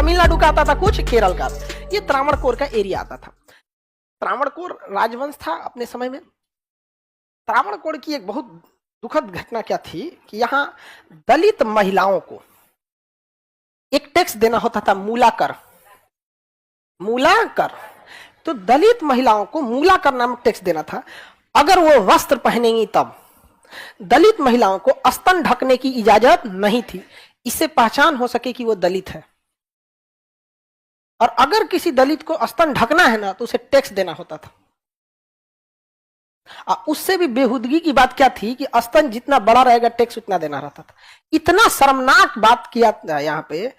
तमिलनाडु का आता था, कुछ केरल का। ये त्रावणकोर का एरिया आता था। त्रावणकोर राजवंश था अपने समय में। त्रावणकोर की एक बहुत दुखद घटना क्या थी कि यहाँ दलित महिलाओं को एक टैक्स देना होता था, मूलाकर। मूलाकर, तो दलित महिलाओं को मूलाकर नामक टैक्स देना था। अगर वो वस्त्र पहनेंगी तब। दलित महिलाओं को स्तन ढकने की इजाजत नहीं थी, इससे पहचान हो सके कि वो दलित है। और अगर किसी दलित को स्तन ढकना है ना, तो उसे टैक्स देना होता था। उससे भी बेहुदगी की बात क्या थी कि स्तन जितना बड़ा रहेगा टैक्स उतना देना रहता था। इतना शर्मनाक बात किया यहाँ पे।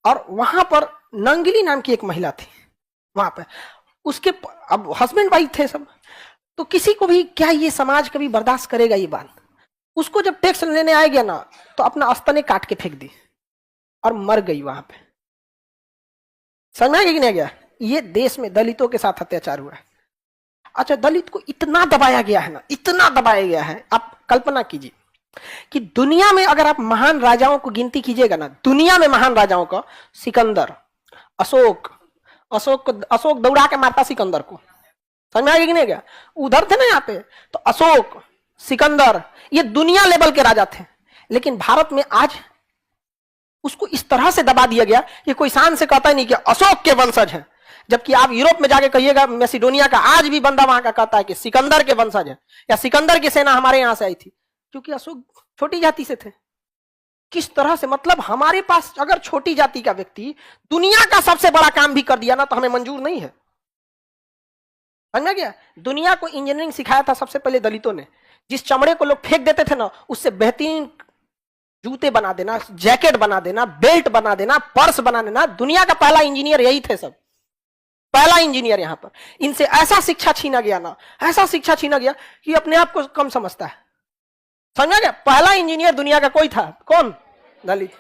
और वहां पर नंगली नाम की एक महिला थी वहां पे, उसके अब हस्बैंड वाइफ थे सब, तो किसी को भी क्या ये समाज कभी बर्दाश्त करेगा ये बात। उसको जब टैक्स लेने आ गया ना, तो अपना स्तने काट के फेंक दी और मर गई वहां पे। समझ में कि नहीं गया? ये देश में दलितों के साथ अत्याचार हुआ है। अच्छा, दलित को इतना दबाया गया है ना, इतना दबाया गया है। आप कल्पना कीजिए कि दुनिया में अगर आप महान राजाओं को गिनती कीजिएगा ना, दुनिया में महान राजाओं का, सिकंदर, अशोक दौड़ा के मारता सिकंदर को। समझ में आ गया कि नहीं गया? उधर थे ना यहाँ पे, तो अशोक, सिकंदर, ये दुनिया लेवल के राजा थे। लेकिन भारत में आज उसको इस तरह से दबा दिया गया कि कोई शान से कहता ही नहीं कि अशोक के वंशज हैं। जबकि आप यूरोप में जाके कहिएगा, मैसिडोनिया का आज भी बंदा वहां का कहता है कि सिकंदर के वंशज है, या सिकंदर की सेना हमारे यहां से आई थी, क्योंकि अशोक छोटी जाति से थे। किस तरह से, मतलब हमारे पास अगर छोटी जाति का व्यक्ति दुनिया का सबसे बड़ा काम भी कर दिया ना, तो हमें मंजूर नहीं है। समझ में गया? दुनिया को इंजीनियरिंग सिखाया था सबसे पहले दलितों ने। जिस चमड़े को लोग फेंक देते थे ना, उससे बेहतरीन जूते बना देना, जैकेट बना देना, बेल्ट बना देना, पर्स बना देना। दुनिया का पहला इंजीनियर यही थे सब, पहला इंजीनियर यहाँ पर। इनसे ऐसा शिक्षा छीना गया ना, ऐसा शिक्षा छीना गया कि अपने आप को कम समझता है। समझा गया? पहला इंजीनियर दुनिया का कोई था, कौन? दलित।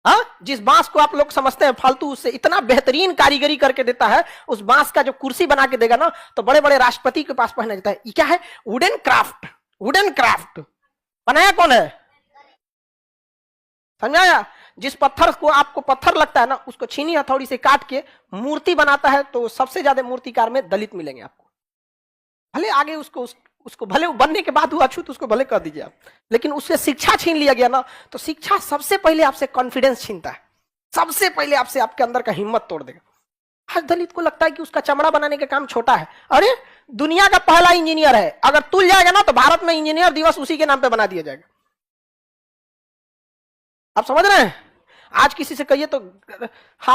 हाँ, जिस बांस को आप लोग समझते हैं फालतू, उससे इतना बेहतरीन कारीगरी करके देता है। उस बांस का जो कुर्सी बना के देगा ना, तो बड़े बड़े राष्ट्रपति के पास पहना जाता है। ये क्या है? Wooden craft. वुडन क्राफ्ट बनाया कौन है? समझाया? जिस पत्थर को आपको पत्थर लगता है ना, उसको छीनी हथौड़ी से काट के मूर्ति बनाता है, तो सबसे ज्यादा मूर्तिकार में दलित मिलेंगे आपको। भले आगे उसको भले बनने के बाद हुआ अछूत, उसको भले कह दीजिए आप, लेकिन उससे शिक्षा छीन लिया गया ना, तो शिक्षा सबसे पहले आपसे कॉन्फिडेंस छीनता है, सबसे पहले आपसे आपके अंदर का हिम्मत तोड़ देगा। आज दलित को लगता है कि उसका चमड़ा बनाने का काम छोटा है। अरे, दुनिया का पहला इंजीनियर है, अगर तुल जाएगा ना, तो भारत में इंजीनियर दिवस उसी के नाम पे बना दिया जाएगा। आप समझ रहे हैं? आज किसी से कहिए तो हाथ